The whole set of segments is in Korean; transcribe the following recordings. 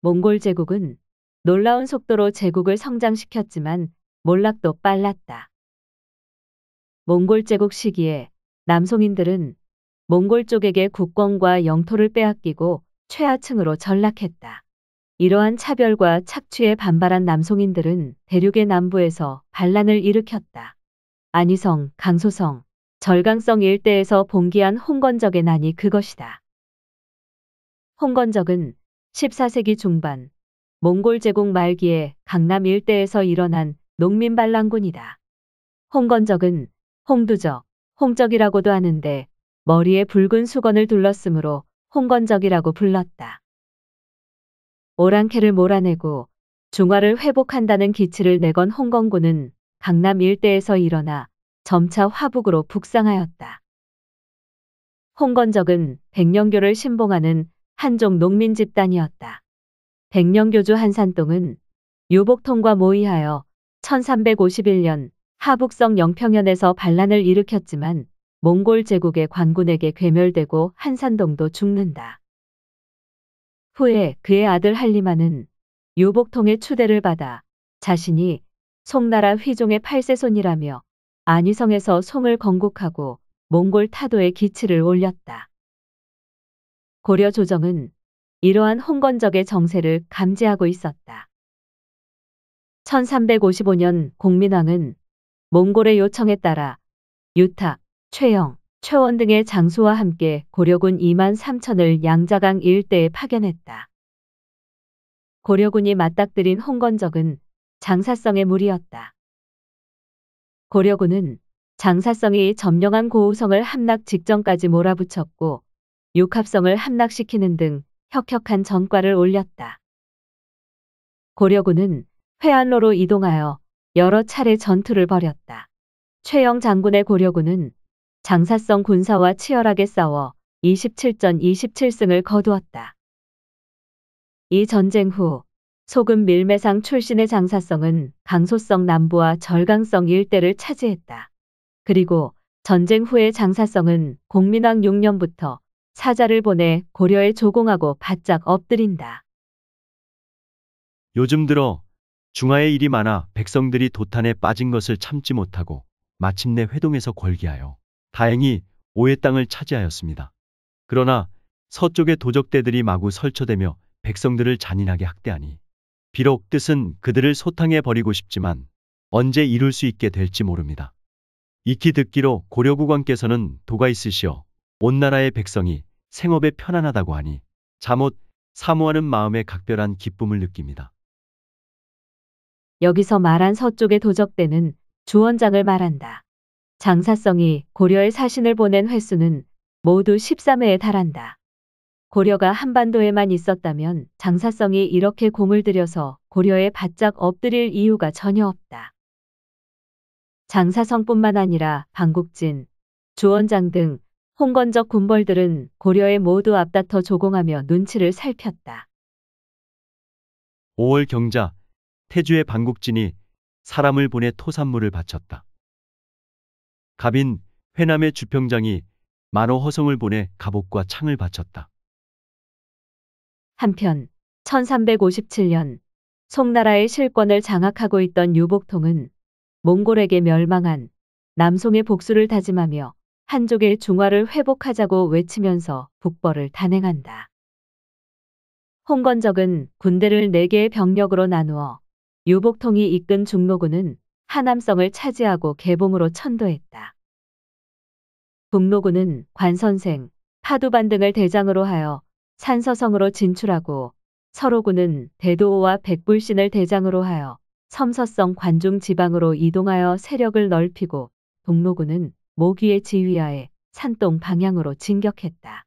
몽골 제국은 놀라운 속도로 제국을 성장시켰지만 몰락도 빨랐다. 몽골 제국 시기에 남송인들은 몽골 쪽에게 국권과 영토를 빼앗기고 최하층으로 전락했다. 이러한 차별과 착취에 반발한 남송인들은 대륙의 남부에서 반란을 일으켰다. 안위성, 강소성, 절강성 일대에서 봉기한 홍건적의 난이 그것이다. 홍건적은 14세기 중반 몽골 제국 말기에 강남 일대에서 일어난 농민 반란군이다. 홍건적은 홍두적, 홍적이라고도 하는데 머리에 붉은 수건을 둘렀으므로 홍건적이라고 불렀다. 오랑캐를 몰아내고 중화를 회복한다는 기치를 내건 홍건군은 강남 일대에서 일어나 점차 화북으로 북상하였다. 홍건적은 백령교를 신봉하는 한족 농민 집단이었다. 백령교주 한산동은 유복통과 모의하여 1351년 하북성 영평현에서 반란을 일으켰지만 몽골 제국의 관군에게 괴멸되고 한산동도 죽는다. 후에 그의 아들 한리만은 유복통의 추대를 받아 자신이 송나라 휘종의 8세손이라며 안위성에서 송을 건국하고 몽골 타도에 기치를 올렸다. 고려 조정은 이러한 홍건적의 정세를 감지하고 있었다. 1355년 공민왕은 몽골의 요청에 따라 유탁, 최영, 최원 등의 장수와 함께 고려군 2만 3천을 양자강 일대에 파견했다. 고려군이 맞닥뜨린 홍건적은 장사성의 무리였다. 고려군은 장사성이 점령한 고우성을 함락 직전까지 몰아붙였고 육합성을 함락시키는 등 혁혁한 전과를 올렸다. 고려군은 회안로로 이동하여 여러 차례 전투를 벌였다. 최영 장군의 고려군은 장사성 군사와 치열하게 싸워 27전 27승을 거두었다. 이 전쟁 후 소금 밀매상 출신의 장사성은 강소성 남부와 절강성 일대를 차지했다. 그리고 전쟁 후에 장사성은 공민왕 6년부터 사자를 보내 고려에 조공하고 바짝 엎드린다. 요즘 들어 중화의 일이 많아 백성들이 도탄에 빠진 것을 참지 못하고 마침내 회동에서 궐기하여 다행히 오의 땅을 차지하였습니다. 그러나 서쪽의 도적대들이 마구 설쳐대며 백성들을 잔인하게 학대하니 비록 뜻은 그들을 소탕해 버리고 싶지만 언제 이룰 수 있게 될지 모릅니다. 익히 듣기로 고려국왕께서는 도가 있으시어 온 나라의 백성이 생업에 편안하다고 하니 잠옷 사모하는 마음에 각별한 기쁨을 느낍니다. 여기서 말한 서쪽의 도적대는 주원장을 말한다. 장사성이 고려에 사신을 보낸 횟수는 모두 13회에 달한다. 고려가 한반도에만 있었다면 장사성이 이렇게 공을 들여서 고려에 바짝 엎드릴 이유가 전혀 없다. 장사성뿐만 아니라 방국진, 주원장 등 홍건적 군벌들은 고려에 모두 앞다퉈 조공하며 눈치를 살폈다. 5월 경자, 태주의 방국진이 사람을 보내 토산물을 바쳤다. 갑인, 회남의 주평장이 만호 허성을 보내 갑옷과 창을 바쳤다. 한편 1357년 송나라의 실권을 장악하고 있던 유복통은 몽골에게 멸망한 남송의 복수를 다짐하며 한족의 중화를 회복하자고 외치면서 북벌을 단행한다. 홍건적은 군대를 4개의 병력으로 나누어 유복통이 이끈 중노군은 하남성을 차지하고 개봉으로 천도했다. 북노군은 관선생, 파두반 등을 대장으로 하여 산서성으로 진출하고 서로군은 대도오와 백불신을 대장으로 하여 섬서성 관중 지방으로 이동하여 세력을 넓히고 동노군은 모귀의 지휘하에 산동 방향으로 진격했다.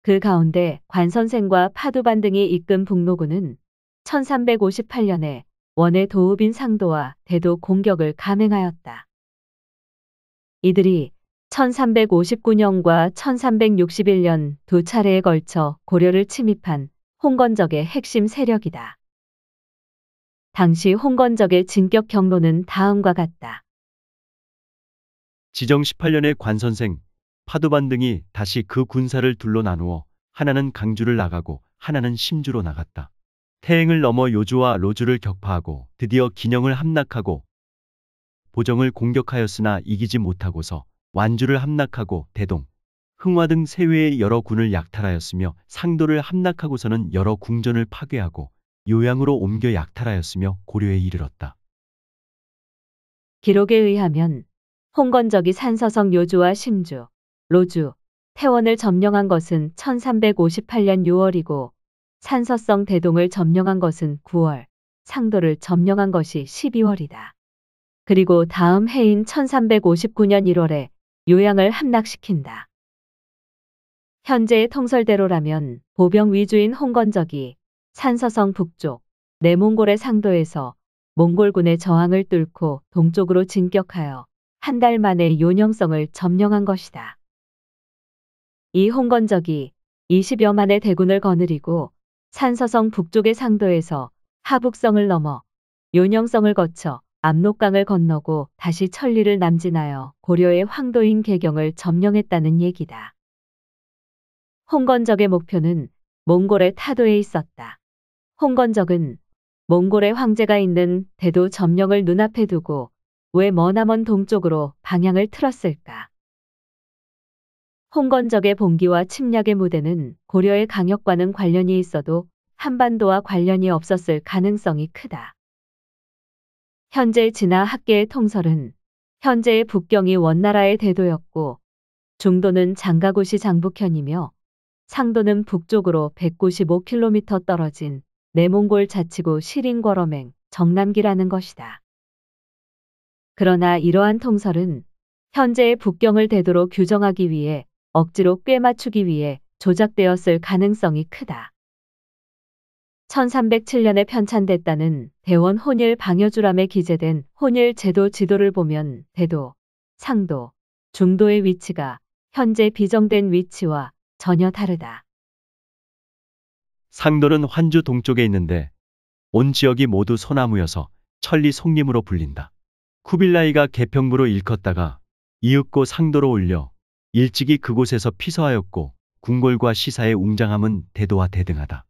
그 가운데 관선생과 파두반 등이 이끈 북노군은 1358년에 원의 도읍인 상도와 대도 공격을 감행하였다. 이들이 1359년과 1361년 두 차례에 걸쳐 고려를 침입한 홍건적의 핵심 세력이다. 당시 홍건적의 진격 경로는 다음과 같다. 지정 18년에 관선생, 파두반 등이 다시 그 군사를 둘로 나누어 하나는 강주를 나가고 하나는 심주로 나갔다. 태행을 넘어 요주와 로주를 격파하고 드디어 긴영을 함락하고 보정을 공격하였으나 이기지 못하고서 완주를 함락하고 대동, 흥화 등 세외의 여러 군을 약탈하였으며 상도를 함락하고서는 여러 궁전을 파괴하고 요양으로 옮겨 약탈하였으며 고려에 이르렀다. 기록에 의하면 홍건적이 산서성 요주와 심주, 로주, 태원을 점령한 것은 1358년 6월이고 산서성 대동을 점령한 것은 9월, 상도를 점령한 것이 12월이다. 그리고 다음 해인 1359년 1월에 요양을 함락시킨다. 현재의 통설대로라면 보병 위주인 홍건적이 산서성 북쪽 내몽골의 상도에서 몽골군의 저항을 뚫고 동쪽으로 진격하여 한 달 만에 요녕성을 점령한 것이다. 이 홍건적이 20여만의 대군을 거느리고 산서성 북쪽의 상도에서 하북성을 넘어 요녕성을 거쳐 압록강을 건너고 다시 천리를 남진하여 고려의 황도인 개경을 점령했다는 얘기다. 홍건적의 목표는 몽골의 타도에 있었다. 홍건적은 몽골의 황제가 있는 대도 점령을 눈앞에 두고 왜 머나먼 동쪽으로 방향을 틀었을까? 홍건적의 봉기와 침략의 무대는 고려의 강역과는 관련이 있어도 한반도와 관련이 없었을 가능성이 크다. 현재 진화 학계의 통설은 현재의 북경이 원나라의 대도였고 중도는 장가고시 장북현이며 상도는 북쪽으로 195km 떨어진 내몽골 자치구 시린거러맹 정남기라는 것이다. 그러나 이러한 통설은 현재의 북경을 대도로 규정하기 위해 억지로 꿰맞추기 위해 조작되었을 가능성이 크다. 1307년에 편찬됐다는 대원 혼일 방여주람에 기재된 혼일 제도 지도를 보면 대도, 상도, 중도의 위치가 현재 비정된 위치와 전혀 다르다. 상도는 환주 동쪽에 있는데 온 지역이 모두 소나무여서 천리 송림으로 불린다. 쿠빌라이가 개평부로 일컫다가 이윽고 상도로 올려 일찍이 그곳에서 피서하였고 궁궐과 시사의 웅장함은 대도와 대등하다.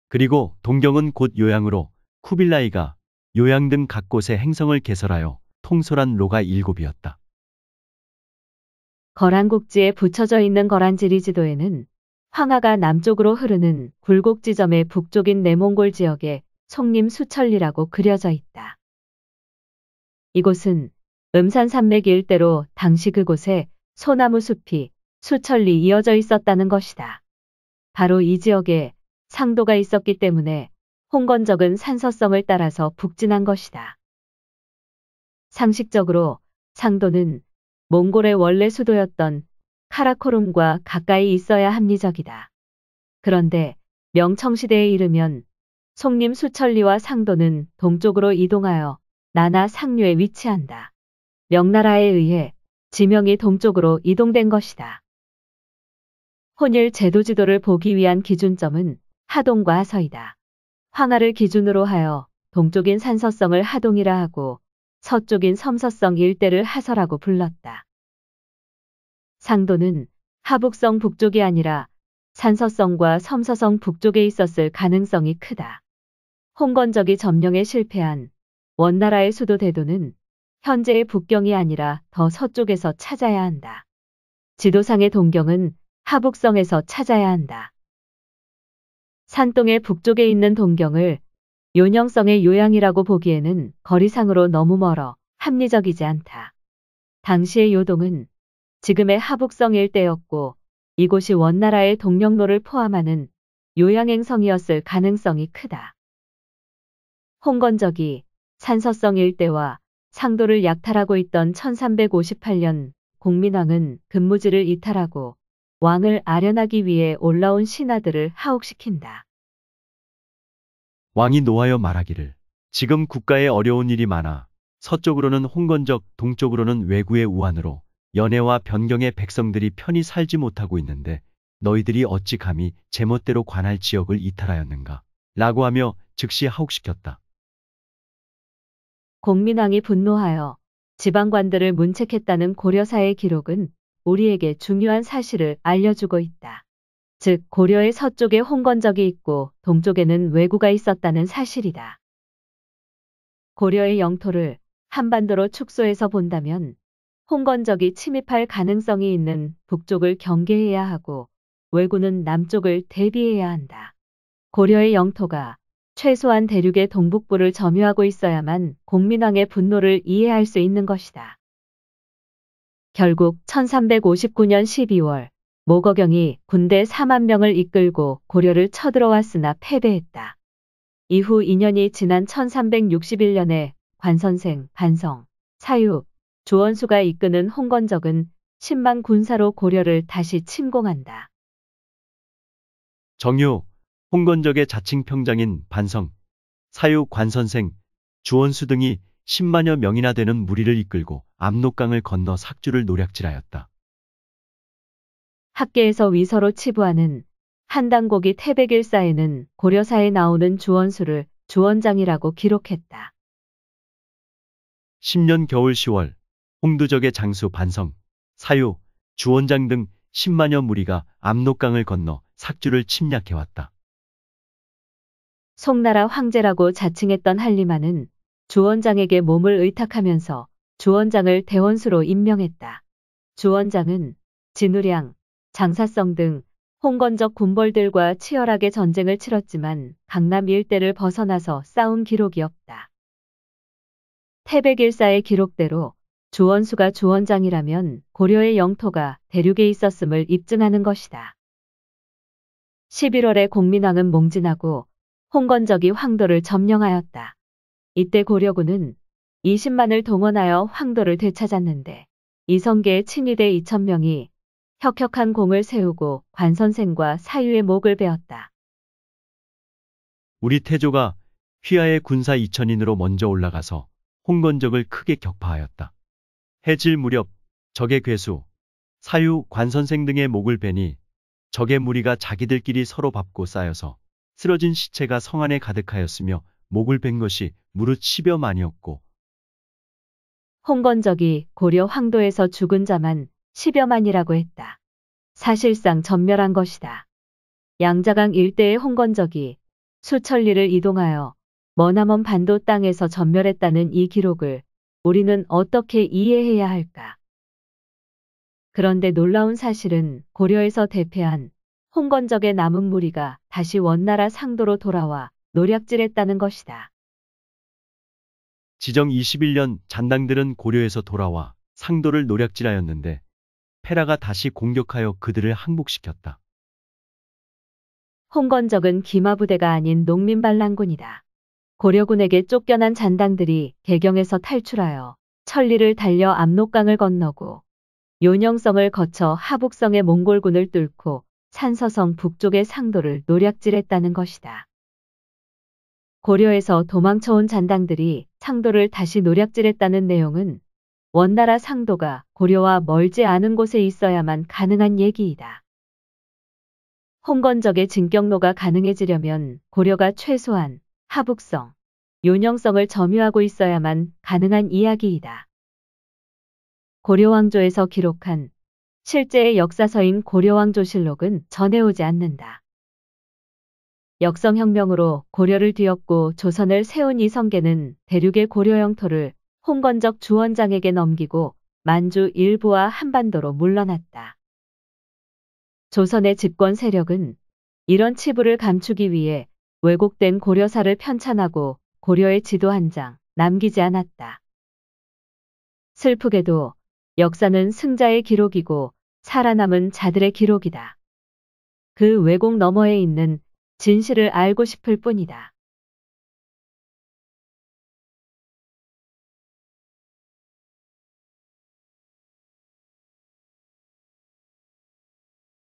그리고 동경은 곧 요양으로 쿠빌라이가 요양 등 각 곳에 행성을 개설하여 통솔한 로가 7이었다. 거란국지에 붙여져 있는 거란지리 지도에는 황하가 남쪽으로 흐르는 굴곡 지점의 북쪽인 내몽골 지역에 송림 수천리라고 그려져 있다. 이곳은 음산 산맥 일대로 당시 그곳에 소나무 숲이 수천리 이어져 있었다는 것이다. 바로 이 지역에 상도가 있었기 때문에 홍건적은 산서성을 따라서 북진한 것이다. 상식적으로 상도는 몽골의 원래 수도였던 카라코룸과 가까이 있어야 합리적이다. 그런데 명청시대에 이르면 송림 수천리와 상도는 동쪽으로 이동하여 나나 상류에 위치한다. 명나라에 의해 지명이 동쪽으로 이동된 것이다. 혼일 제도 지도를 보기 위한 기준점은 하동과 하서이다. 황하를 기준으로 하여 동쪽인 산서성을 하동이라 하고 서쪽인 섬서성 일대를 하서라고 불렀다. 상도는 하북성 북쪽이 아니라 산서성과 섬서성 북쪽에 있었을 가능성이 크다. 홍건적이 점령에 실패한 원나라의 수도 대도는 현재의 북경이 아니라 더 서쪽에서 찾아야 한다. 지도상의 동경은 하북성에서 찾아야 한다. 산동의 북쪽에 있는 동경을 요녕성의 요양이라고 보기에는 거리상으로 너무 멀어 합리적이지 않다. 당시의 요동은 지금의 하북성 일대였고 이곳이 원나라의 동령로를 포함하는 요양행성이었을 가능성이 크다. 홍건적이 산서성 일대와 상도를 약탈하고 있던 1358년 공민왕은 근무지를 이탈하고 왕을 아련하기 위해 올라온 신하들을 하옥시킨다. 왕이 노하여 말하기를 지금 국가에 어려운 일이 많아 서쪽으로는 홍건적, 동쪽으로는 왜구의 우한으로 연해와 변경의 백성들이 편히 살지 못하고 있는데 너희들이 어찌 감히 제멋대로 관할 지역을 이탈하였는가? 라고 하며 즉시 하옥시켰다. 공민왕이 분노하여 지방관들을 문책했다는 고려사의 기록은 우리에게 중요한 사실을 알려주고 있다. 즉 고려의 서쪽에 홍건적이 있고 동쪽에는 왜구가 있었다는 사실이다. 고려의 영토를 한반도로 축소해서 본다면 홍건적이 침입할 가능성이 있는 북쪽을 경계해야 하고 왜구는 남쪽을 대비해야 한다. 고려의 영토가 최소한 대륙의 동북부를 점유하고 있어야만 공민왕의 분노를 이해할 수 있는 것이다. 결국 1359년 12월 모거경이 군대 4만 명을 이끌고 고려를 쳐들어왔으나 패배했다. 이후 2년이 지난 1361년에 관선생, 반성, 사유, 조원수가 이끄는 홍건적은 10만 군사로 고려를 다시 침공한다. 정유, 홍건적의 자칭 평장인 반성, 사유, 관선생, 주원수 등이 10만여 명이나 되는 무리를 이끌고 압록강을 건너 삭주를 노략질하였다. 학계에서 위서로 치부하는 한당고기 태백일사에는 고려사에 나오는 주원수를 주원장이라고 기록했다. 10년 겨울 10월, 홍두적의 장수 반성, 사유, 주원장 등 10만여 무리가 압록강을 건너 삭주를 침략해왔다. 송나라 황제라고 자칭했던 한리만은 주원장에게 몸을 의탁하면서 주원장을 대원수로 임명했다. 주원장은 진우량, 장사성 등 홍건적 군벌들과 치열하게 전쟁을 치렀지만 강남 일대를 벗어나서 싸운 기록이 없다. 태백일사의 기록대로 주원수가 주원장이라면 고려의 영토가 대륙에 있었음을 입증하는 것이다. 11월에 공민왕은 몽진하고 홍건적이 황도를 점령하였다. 이때 고려군은 20만을 동원하여 황도를 되찾았는데 이성계의 친위대 2,000명이 혁혁한 공을 세우고 관선생과 사유의 목을 베었다. 우리 태조가 휘하의 군사 2,000인으로 먼저 올라가서 홍건적을 크게 격파하였다. 해질 무렵 적의 괴수, 사유, 관선생 등의 목을 베니 적의 무리가 자기들끼리 서로 밟고 쌓여서 쓰러진 시체가 성 안에 가득하였으며 목을 벤 것이 무릇 10여 만이었고 홍건적이 고려 황도에서 죽은 자만 10여 만이라고 했다. 사실상 전멸한 것이다. 양자강 일대의 홍건적이 수천리를 이동하여 머나먼 반도 땅에서 전멸했다는 이 기록을 우리는 어떻게 이해해야 할까? 그런데 놀라운 사실은 고려에서 대패한 홍건적의 남은 무리가 다시 원나라 상도로 돌아와 노략질했다는 것이다. 지정 21년 잔당들은 고려에서 돌아와 상도를 노략질하였는데 페라가 다시 공격하여 그들을 항복시켰다. 홍건적은 기마부대가 아닌 농민반란군이다. 고려군에게 쫓겨난 잔당들이 개경에서 탈출하여 천리를 달려 압록강을 건너고 요녕성을 거쳐 하북성의 몽골군을 뚫고 산서성 북쪽의 상도를 노략질했다는 것이다. 고려에서 도망쳐온 잔당들이 상도를 다시 노략질했다는 내용은 원나라 상도가 고려와 멀지 않은 곳에 있어야만 가능한 얘기이다. 홍건적의 진격로가 가능해지려면 고려가 최소한 하북성, 요녕성을 점유하고 있어야만 가능한 이야기이다. 고려왕조에서 기록한 실제의 역사서인 고려왕조실록은 전해오지 않는다. 역성혁명으로 고려를 뒤엎고 조선을 세운 이성계는 대륙의 고려 영토를 홍건적 주원장에게 넘기고 만주 일부와 한반도로 물러났다. 조선의 집권 세력은 이런 치부를 감추기 위해 왜곡된 고려사를 편찬하고 고려의 지도 한 장 남기지 않았다. 슬프게도 역사는 승자의 기록이고 살아남은 자들의 기록이다. 그 왜곡 너머에 있는 진실을 알고 싶을 뿐이다.